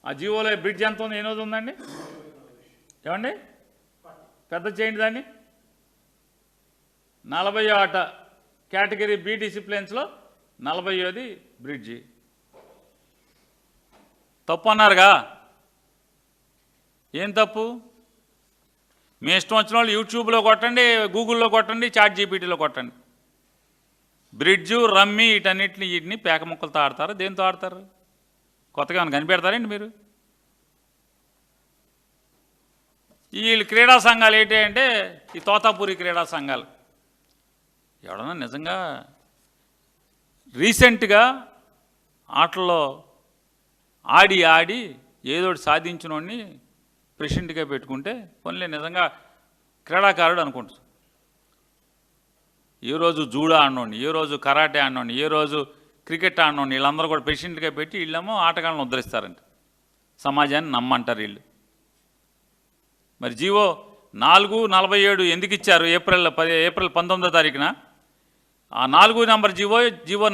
ఆ జీవోలో బ్రిడ్జ్ ఎంత ఉంది, ఎన్నోది ఉందండి ఏమండి? పెద్ద చేయండి దాన్ని. 40 కేటగిరీ బి డిసిప్లిన్స్లో 40ది బ్రిడ్జి. తప్పు అన్నారుగా, ఏం తప్పు? మీ ఇష్టం వచ్చిన వాళ్ళు యూట్యూబ్లో కొట్టండి, గూగుల్లో కొట్టండి, చాట్ జీపీటీలో కొట్టండి. బ్రిడ్జు, రమ్మి వీటిని పేక ముక్కలతో ఆడతారు. దేంతో ఆడతారు? కొత్తగా ఏమైనా కనిపెడతారండి మీరు? వీళ్ళు క్రీడా సంఘాలు ఏంటి అంటే ఈ తోతాపూరి క్రీడా సంఘాలు. ఎవడన్నా నిజంగా రీసెంట్గా ఆటల్లో ఆడి ఏదోటి సాధించినోడిని ప్రెసిడెంట్గా పెట్టుకుంటే పనులే నిజంగా క్రీడాకారుడు అనుకుంటారు. ఏ రోజు జూడో ఆడినోడిని, ఏ రోజు కరాటే ఆడినోడిని, ఏ రోజు క్రికెట్ ఆడినోడిని వీళ్ళందరూ కూడా ప్రెసిడెంట్గా పెట్టి వీళ్ళేమో ఆటగాళ్ళని ఉద్ధరిస్తారంట. సమాజాన్ని నమ్మంటారు వీళ్ళు. మరి జీవో 447 ఎందుకు ఇచ్చారు? ఏప్రిల్ 19వ తారీఖున ఆ 4 నెంబర్ జీవో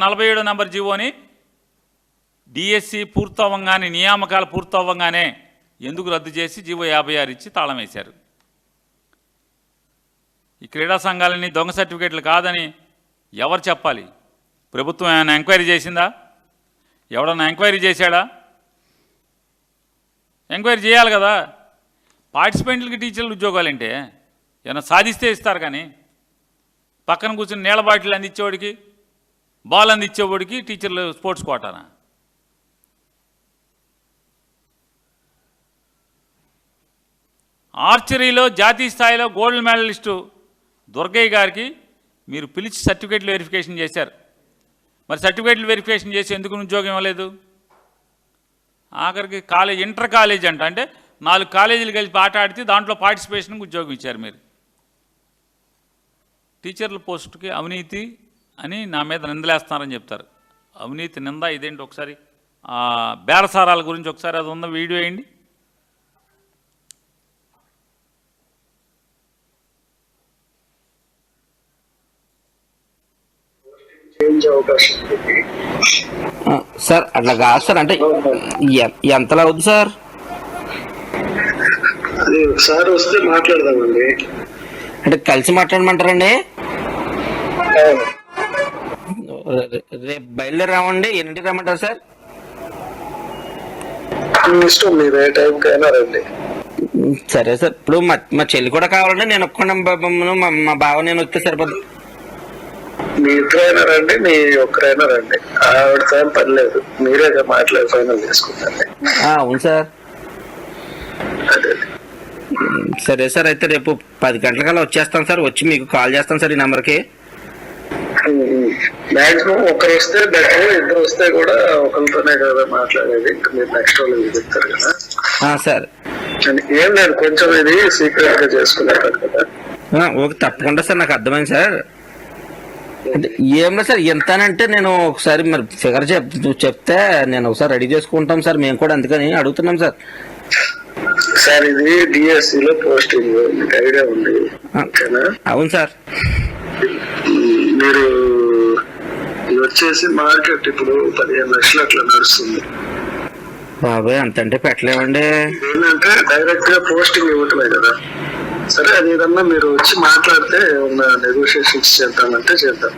47 నెంబర్ జీవోని డిఎస్సి పూర్తవ్వంగానే, నియామకాలు పూర్తవ్వంగానే ఎందుకు రద్దు చేసి జీవో 56 ఇచ్చి తాళం వేశారు? ఈ క్రీడా సంఘాలని దొంగ సర్టిఫికేట్లు కాదని ఎవరు చెప్పాలి? ప్రభుత్వం ఏమైనా ఎంక్వైరీ చేసిందా? ఎవడన్నా ఎంక్వైరీ చేశాడా? ఎంక్వైరీ చేయాలి కదా. పార్టిసిపెంట్లకి టీచర్లు ఉద్యోగాలంటే ఏమైనా సాధిస్తే ఇస్తారు, కానీ పక్కన కూర్చొని నీళ్ళ బాటిల్ అందించేవాడికి, బాల్ అందించేవాడికి టీచర్లు స్పోర్ట్స్ కోటానా? ఆర్చరీలో జాతీయ స్థాయిలో గోల్డ్ మెడలిస్టు దుర్గయ్య గారికి మీరు పిలిచి సర్టిఫికేట్లు వెరిఫికేషన్ చేశారు. మరి సర్టిఫికేట్లు వెరిఫికేషన్ చేసి ఎందుకు ఉద్యోగం ఇవ్వలేదు? ఆఖరికి కాలేజ్, ఇంటర్ కాలేజ్ అంటే 4 కాలేజీలు కలిపి ఆట ఆడితే దాంట్లో పార్టిసిపేషన్కి ఉద్యోగం ఇచ్చారు మీరు. టీచర్ల పోస్టుకి అవినీతి అని నా మీద నిందలేస్తున్నారని చెప్తారు. అవినీతి నింద ఇదేంటి? ఒకసారి బేరసారాల గురించి ఒకసారి అది ఉన్న వీడియో వేయండి. సార్ అట్లా కాదు సార్, అంటే ఎంతలా అవుద్ది సార్? అది ఒకసారి వస్తే మాట్లాడదామండి. అంటే కలిసి మాట్లాడమంటారండి? రేపు బయలుదేరామండి. ఎన్నింటికి రమ్మంటారు సార్? ఇష్టం, మీరు ఏ టైంకైనా రండి. సరే సార్. ఇప్పుడు మా చెల్లి కూడా కావాలండి. నేను ఒక్కడే, మా బావ నేను వస్తే సరిపోదు. మీ ఇద్దరైనా రండి, మీ ఒక్కరైనా రండి. ఆవిడతో పని లేదు, మీరే మాట్లాడి ఫైనల్ చేసుకుంటారు. అవును సార్. అదే సరే సార్, అయితే రేపు 10 గంటలకల్లా వచ్చేస్తాను సార్. వచ్చి మీకు కాల్ చేస్తాను సార్ ఈ నెంబర్కి. మాక్సిమం ఒకరు వస్తే బెటర్, ఇద్దరు వస్తే కూడా ఒకరితోనే కదా మాట్లాడేది. ఇంకా మీరు నెక్స్ట్ వాళ్ళు చెప్తారు కదా సార్. ఏం లేదు, కొంచెం ఇది సీక్రెట్ గా చేసుకున్నారు కదా. ఓకే, తప్పకుండా సార్. నాకు అర్థమైంది సార్. అంటే ఏం లేదు సార్, ఎంతనంటే నేను ఒకసారి మరి ఫిగర్ చెప్తే నేను ఒకసారి రెడీ చేసుకుంటాం సార్. మేము కూడా అందుకని అడుగుతున్నాం సార్. సార్ ఇది డిఎస్సి లో పోస్టింగ్, మీకు ఐడియా ఉంది? అవును సార్. మీరు ఇది వచ్చేసి మార్కెట్ ఇప్పుడు 15 లక్షలు అట్లా నడుస్తుంది. బాబాయ్ అంతంటే పెట్టలేమండి. ఏంటంటే డైరెక్ట్ గా పోస్టింగ్ ఇవ్వటమే కదా. సరే, అది ఏదన్నా మీరు వచ్చి మాట్లాడితే ఉన్న నెగోషియేషన్స్ చేద్దామంటే చేద్దాం.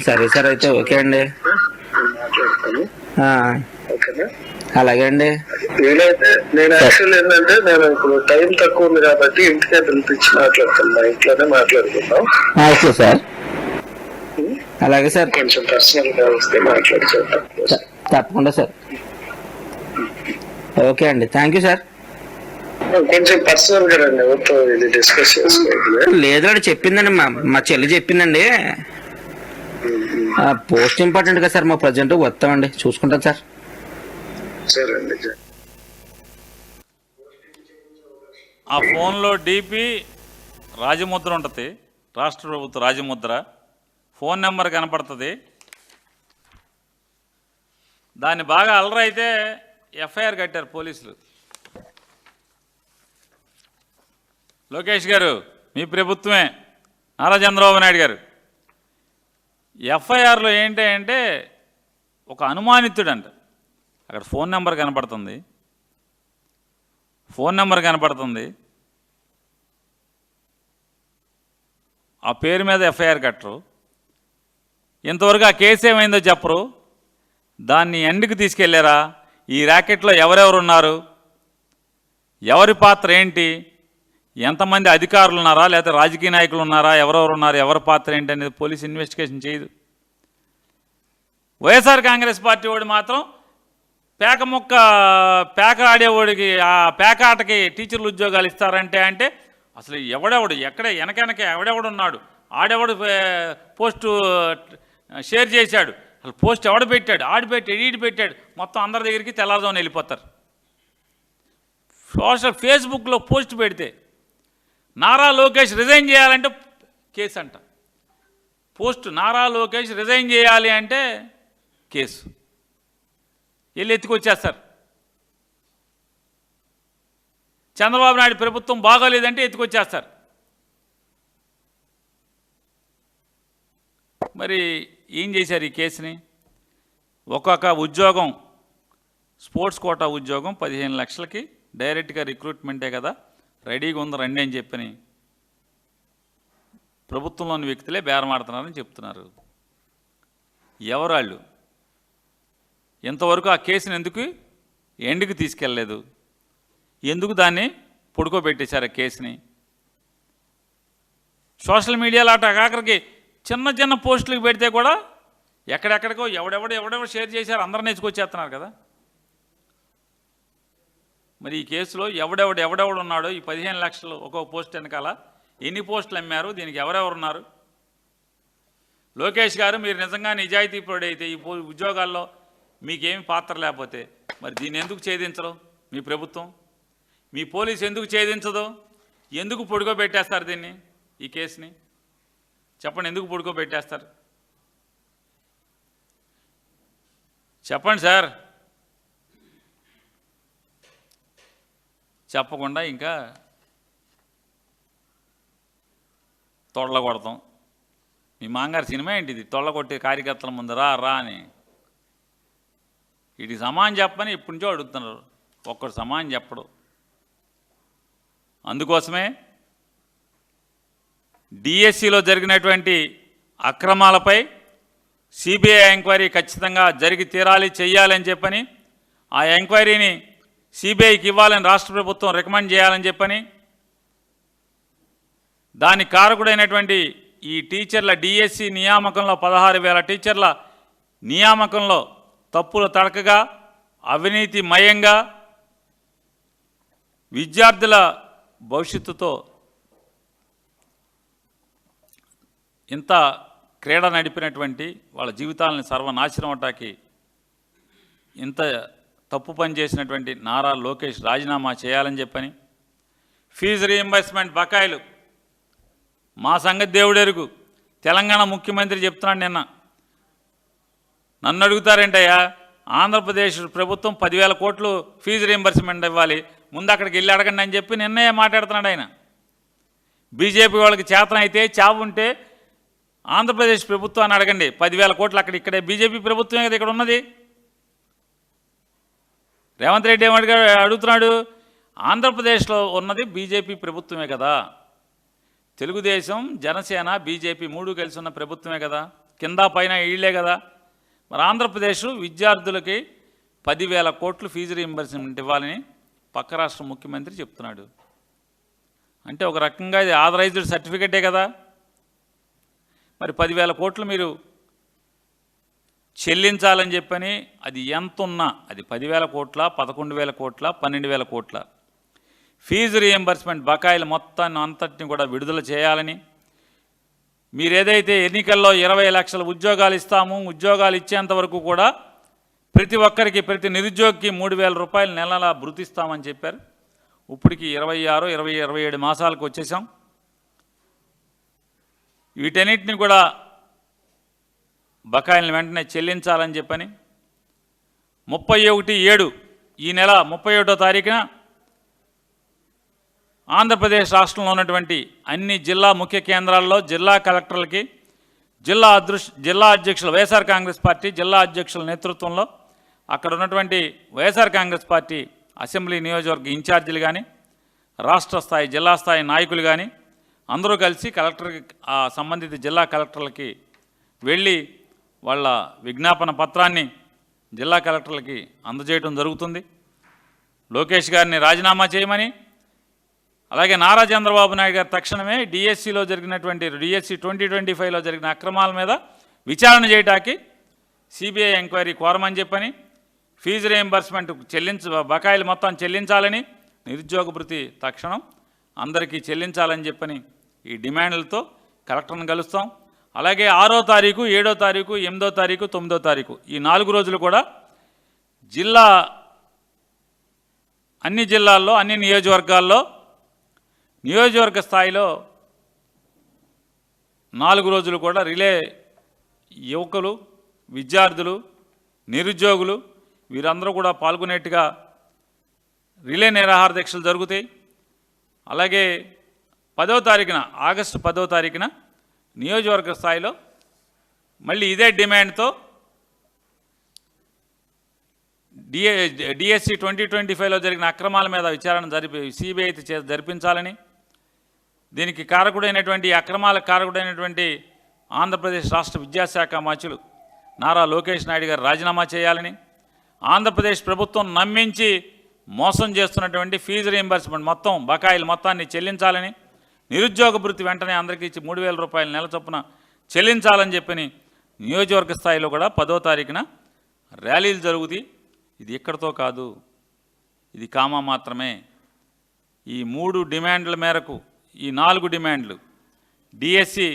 సరే సార్, అయితే ఓకే అండి. మాట్లాడతాను. ఓకేనా? అలాగే అండి. వీలైతే నేను యాక్చువల్ ఏంటంటే నేను ఇప్పుడు టైం తక్కువ ఉంది కాబట్టి ఇంటికే పిలిపించి మాట్లాడతాను. మా ఇంట్లోనే మాట్లాడుకుందాం. Okay sir. అలాగే సార్. కొంచెం పర్సనల్ గా వస్తే మాట్లాడి చేద్దాం. తప్పకుండా సార్. ఓకే అండి, థ్యాంక్ యూ సార్. కొంచెం పర్సనల్ గా రండి, ఎవరితో ఇది డిస్కస్ చేసుకోవాలి. లేదండి, చెప్పిందండి మా చెల్లి చెప్పిందండి. పోస్ట్ ఇంపార్టెంట్ కదా సార్. మా ప్రజెంట్ వస్తామండి, చూసుకుంటాం సార్. సరే అండి. ఆ ఫోన్లో డిపి రాజముద్ర ఉంటుంది, రాష్ట్ర ప్రభుత్వ రాజముద్ర. ఫోన్ నెంబర్ కనపడుతుంది. దాన్ని బాగా అలరైతే ఎఫ్ఐఆర్ కట్టారు పోలీసులు. లోకేష్ గారు, మీ ప్రభుత్వమే, నారా చంద్రబాబు నాయుడు గారు. ఎఫ్ఐఆర్లో ఏంటి అంటే ఒక అనుమానితుడంట, అక్కడ ఫోన్ నెంబర్ కనపడుతుంది, ఫోన్ నెంబర్ కనపడుతుంది, ఆ పేరు మీద ఎఫ్ఐఆర్ కట్టరు, ఇంతవరకు ఆ కేసు ఏమైందో చెప్పరు, దాన్ని ఎండ్కి తీసుకెళ్ళారా, ఈ ర్యాకెట్లో ఎవరెవరు ఉన్నారు, ఎవరి పాత్ర ఏంటి, ఎంతమంది అధికారులు ఉన్నారా లేకపోతే రాజకీయ నాయకులు ఉన్నారా, ఎవరెవరు ఉన్నారు, ఎవరి పాత్ర ఏంటి అనేది పోలీస్ ఇన్వెస్టిగేషన్ చేయదు. వైఎస్ఆర్ కాంగ్రెస్ పార్టీ వాడు మాత్రం పేక ఆడేవాడికి ఆ పేక ఆటకి టీచర్లు ఉద్యోగాలు ఇస్తారంటే అసలు ఎవడెవడు ఎక్కడ వెనక ఎవడెవడున్నాడు, ఆడెవడు పోస్టు షేర్ చేశాడు, అసలు పోస్ట్ ఎవడు పెట్టాడు, ఆడు పెట్టాడు, ఈడు పెట్టాడు, మొత్తం అందరి దగ్గరికి తెల్లారుజామున వెళ్ళిపోతారు. ఫేస్బుక్లో పోస్ట్ పెడితే నారా లోకేష్ రిజైన్ చేయాలంటే కేసు అంట, పోస్ట్ నారా లోకేష్ రిజైన్ చేయాలి అంటే కేసు, వెళ్ళి ఎత్తుకొచ్చేస్తారు. చంద్రబాబు నాయుడు ప్రభుత్వం బాగోలేదంటే ఎత్తుకొచ్చేస్తారు. మరి ఏం చేశారు ఈ కేసుని? ఒక్కొక్క ఉద్యోగం స్పోర్ట్స్ కోటా ఉద్యోగం 15 లక్షలకి డైరెక్ట్గా రిక్రూట్మెంటే కదా, రెడీగా ఉంది రండి అని చెప్పని ప్రభుత్వంలోని వ్యక్తులే బేరమాడుతున్నారని చెప్తున్నారు. ఎవరాళ్ళు? ఇంతవరకు ఆ కేసుని ఎందుకు ఎండ్కి తీసుకెళ్ళలేదు, ఎందుకు దాన్ని పొడుకోబెట్టేశారు ఆ కేసుని? సోషల్ మీడియాలో ఆఖరికి చిన్న పోస్టులకు పెడితే కూడా ఎక్కడెక్కడికో ఎవడెవడు షేర్ చేశారు, అందరూ నేర్చుకొచ్చేస్తున్నారు కదా. మరి ఈ కేసులో ఎవడెవడు ఉన్నాడో, ఈ 15 లక్షలు ఒక్కొక్క పోస్ట్ వెనకాల ఎన్ని పోస్టులు అమ్మారు, దీనికి ఎవరెవరు ఉన్నారు? లోకేష్ గారు, మీరు నిజంగా నిజాయితీ పడైతే ఈ ఉద్యోగాల్లో మీకేమి పాత్ర లేకపోతే మరి దీన్ని ఎందుకు ఛేదించరు మీ ప్రభుత్వం, మీ పోలీసు ఎందుకు ఛేదించదు? ఎందుకు పొడుకోబెట్టేస్తారు దీన్ని, ఈ కేసుని? చెప్పండి, ఎందుకు పొడుకోబెట్టేస్తారు? చెప్పండి సార్. చెప్పకుండా ఇంకా తొడల కొడతాం. మీ మాంగారు సినిమా ఏంటిది, తొడల కొట్టే కార్యకర్తల ముందు రా అని. వీటికి సమానం చెప్పని ఇప్పటి నుంచో అడుగుతున్నారు, ఒక్కడు సమానం చెప్పడు. అందుకోసమే డిఎస్సిలో జరిగినటువంటి అక్రమాలపై సిబిఐ ఎంక్వైరీ ఖచ్చితంగా జరిగి తీరాలి, చెయ్యాలని చెప్పని, ఆ ఎంక్వైరీని సిబిఐకి ఇవ్వాలని రాష్ట్ర ప్రభుత్వం రికమెండ్ చేయాలని చెప్పని, దాని కారకుడైనటువంటి ఈ టీచర్ల డిఎస్సి నియామకంలో 16,000 టీచర్ల నియామకంలో తప్పులు తడకగా, అవినీతి మయంగా, విద్యార్థుల భవిష్యత్తుతో ఇంత క్రీడ నడిపినటువంటి వాళ్ళ జీవితాలను సర్వనాశనం అవటానికి ఇంత తప్పు పని చేసినటువంటి నారా లోకేష్ రాజీనామా చేయాలని చెప్పని, ఫీజు రీయింబర్స్మెంట్ బకాయిలు మా సంగతి దేవుడెరుగు. తెలంగాణ ముఖ్యమంత్రి చెప్తున్నాడు నిన్న, నన్ను అడుగుతారేంటయ్యా, ఆంధ్రప్రదేశ్ ప్రభుత్వం 10,000 కోట్లు ఫీజు రీయింబర్స్మెంట్ ఇవ్వాలి, ముందు అక్కడికి వెళ్ళి అడగండి అని చెప్పి నిన్నే మాట్లాడుతున్నాడు ఆయన. బీజేపీ వాళ్ళకి చేతన అయితే చావు ఉంటే ఆంధ్రప్రదేశ్ ప్రభుత్వాన్ని అడగండి, 10,000 కోట్లు ఇక్కడే బీజేపీ ప్రభుత్వమే కదా ఇక్కడ ఉన్నది. రేవంత్ రెడ్డి అడుగుతున్నాడు, ఆంధ్రప్రదేశ్లో ఉన్నది బీజేపీ ప్రభుత్వమే కదా, తెలుగుదేశం జనసేన బీజేపీ 3 కలిసి ఉన్న ప్రభుత్వమే కదా, కింద పైన వీళ్ళే కదా, మరి ఆంధ్రప్రదేశ్ విద్యార్థులకి 10,000 కోట్లు ఫీజు రీయింబర్స్మెంట్ ఇవ్వాలని పక్క రాష్ట్ర ముఖ్యమంత్రి చెప్తున్నాడు. అంటే ఒక రకంగా ఇది ఆథరైజ్డ్ సర్టిఫికెటే కదా. మరి 10,000 కోట్లు మీరు చెల్లించాలని చెప్పని, అది ఎంత ఉన్నా అది 10,000 కోట్ల, 11,000 కోట్ల, 12,000 కోట్ల ఫీజు రీయింబర్స్మెంట్ బకాయిలు మొత్తాన్ని అంతటిని కూడా విడుదల చేయాలని, మీరు ఏదైతే ఎన్నికల్లో 20 లక్షల ఉద్యోగాలు ఇస్తాము, ఉద్యోగాలు ఇచ్చేంత వరకు కూడా ప్రతి ఒక్కరికి, ప్రతి నిరుద్యోగికి 3,000 రూపాయలు నెలలా భృతిస్తామని చెప్పారు. ఇప్పటికి 26, 20, 27 మాసాలకు వచ్చేసాం. వీటన్నిటిని కూడా బకాయిలను వెంటనే చెల్లించాలని చెప్పని 31/7 ఈ నెల 31వ తారీఖున ఆంధ్రప్రదేశ్ రాష్ట్రంలో ఉన్నటువంటి అన్ని జిల్లా ముఖ్య కేంద్రాల్లో జిల్లా కలెక్టర్లకి, జిల్లా అధ్యక్షులు, వైఎస్ఆర్ కాంగ్రెస్ పార్టీ జిల్లా అధ్యక్షుల నేతృత్వంలో అక్కడ ఉన్నటువంటి వైఎస్ఆర్ కాంగ్రెస్ పార్టీ అసెంబ్లీ నియోజకవర్గ ఇన్ఛార్జీలు కానీ రాష్ట్ర స్థాయి జిల్లా స్థాయి నాయకులు కానీ అందరూ కలిసి కలెక్టర్కి ఆ సంబంధిత జిల్లా కలెక్టర్లకి వెళ్ళి వాళ్ళ విజ్ఞాపన పత్రాన్ని జిల్లా కలెక్టర్లకి అందజేయడం జరుగుతుంది. లోకేష్ గారిని రాజీనామా చేయమని, అలాగే నారా చంద్రబాబు నాయుడు గారు తక్షణమే డిఎస్సిలో జరిగినటువంటి డిఎస్సి 2025లో జరిగిన అక్రమాల మీద విచారణ చేయడానికి సిబిఐ ఎంక్వైరీ కోరమని చెప్పని, ఫీజు రీయింబర్స్మెంట్ బకాయిలు మొత్తం చెల్లించాలని, నిరుద్యోగ భృతి తక్షణం అందరికీ చెల్లించాలని చెప్పని ఈ డిమాండ్లతో కలెక్టర్ని కలుస్తాం. అలాగే 6వ తారీఖు, 7వ తారీఖు, 8వ తారీఖు, 9వ తారీఖు ఈ 4 రోజులు కూడా అన్ని జిల్లాల్లో అన్ని నియోజకవర్గాల్లో నియోజకవర్గ స్థాయిలో 4 రోజులు కూడా రిలే యువకులు, విద్యార్థులు, నిరుద్యోగులు వీరందరూ కూడా పాల్గొనేట్టుగా రిలే నిరాహార దీక్షలు జరుగుతాయి. అలాగే 10వ తారీఖున ఆగస్టు 10వ తారీఖున నియోజకవర్గ స్థాయిలో మళ్ళీ ఇదే డిమాండ్తో డిఎస్సి 2025లో జరిగిన అక్రమాల మీద విచారణ సిబిఐ జరిపించాలని, దీనికి కారకుడైనటువంటి అక్రమాలకు కారకుడైనటువంటి ఆంధ్రప్రదేశ్ రాష్ట్ర విద్యాశాఖ మంత్రులు నారా లోకేష్ నాయుడు గారు రాజీనామా చేయాలని, ఆంధ్రప్రదేశ్ ప్రభుత్వం నమ్మించి మోసం చేస్తున్నటువంటి ఫీజు రీయింబర్స్మెంట్ మొత్తం బకాయిలు మొత్తాన్ని చెల్లించాలని, నిరుద్యోగ భృతి వెంటనే అందరికీ ఇచ్చి 3,000 రూపాయలు నెల చొప్పున చెల్లించాలని చెప్పని నియోజకవర్గ స్థాయిలో కూడా 10వ తారీఖున ర్యాలీలు జరుగుతాయి. ఇది ఇక్కడితో కాదు, ఇది కామా మాత్రమే. ఈ 3 డిమాండ్ల మేరకు ఈ 4 డిమాండ్లు డిఎస్సి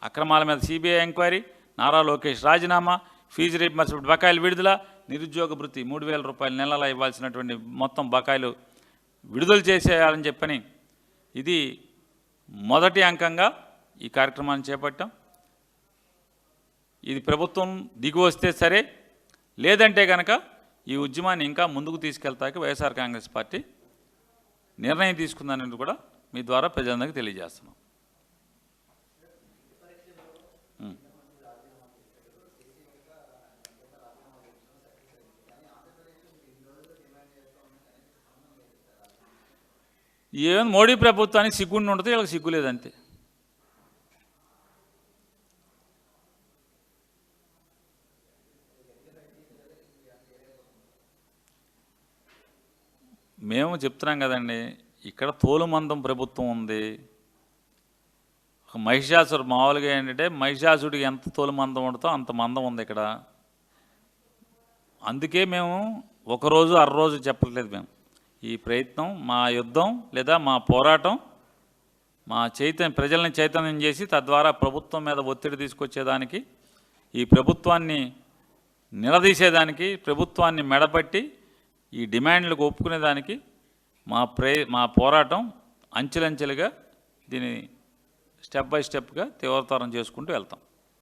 అక్రమాల మీద సిబిఐ ఎంక్వైరీ, నారా లోకేష్ రాజీనామా, ఫీజు రీయింబర్స్మెంట్ బకాయిలు విడుదల, నిరుద్యోగ భృతి 3,000 రూపాయలు నెలలా ఇవ్వాల్సినటువంటి మొత్తం బకాయిలు విడుదల చేసేయాలని చెప్పని ఇది మొదటి అంకంగా ఈ కార్యక్రమాన్ని చేపట్టాం. ఇది ప్రభుత్వం దిగి వస్తే సరే, లేదంటే కనుక ఈ ఉద్యమాన్ని ఇంకా ముందుకు తీసుకెళ్తాకి వైఎస్ఆర్ కాంగ్రెస్ పార్టీ నిర్ణయం తీసుకుందని కూడా మీ ద్వారా ప్రజలందరికీ తెలియజేస్తున్నాం. ఏం మోడీ ప్రభుత్వానికి సిగ్గుండి ఉంటుంది, వీళ్ళకి సిగ్గు లేదంతే. మేము చెప్తున్నాం కదండి, ఇక్కడ తోలుమందం ప్రభుత్వం ఉంది. మహిషాసుడు మామూలుగా ఏంటంటే మహిషాసుడికి ఎంత తోలుమందం ఉంటుందో అంత మందం ఉంది ఇక్కడ. అందుకే మేము ఒకరోజు అరరోజు చెప్పట్లేదు. మేము ఈ ప్రయత్నం, మా యుద్ధం లేదా మా పోరాటం, మా ప్రజల్ని చైతన్యం చేసి తద్వారా ప్రభుత్వం మీద ఒత్తిడి తీసుకొచ్చేదానికి, ఈ ప్రభుత్వాన్ని నిలదీసేదానికి, ప్రభుత్వాన్ని మెడపట్టి ఈ డిమాండ్లకు ఒప్పుకునేదానికి మా పోరాటం అంచెలంచెలుగా దీన్ని స్టెప్ బై స్టెప్గా తీవ్రతరం చేసుకుంటూ వెళ్తాం.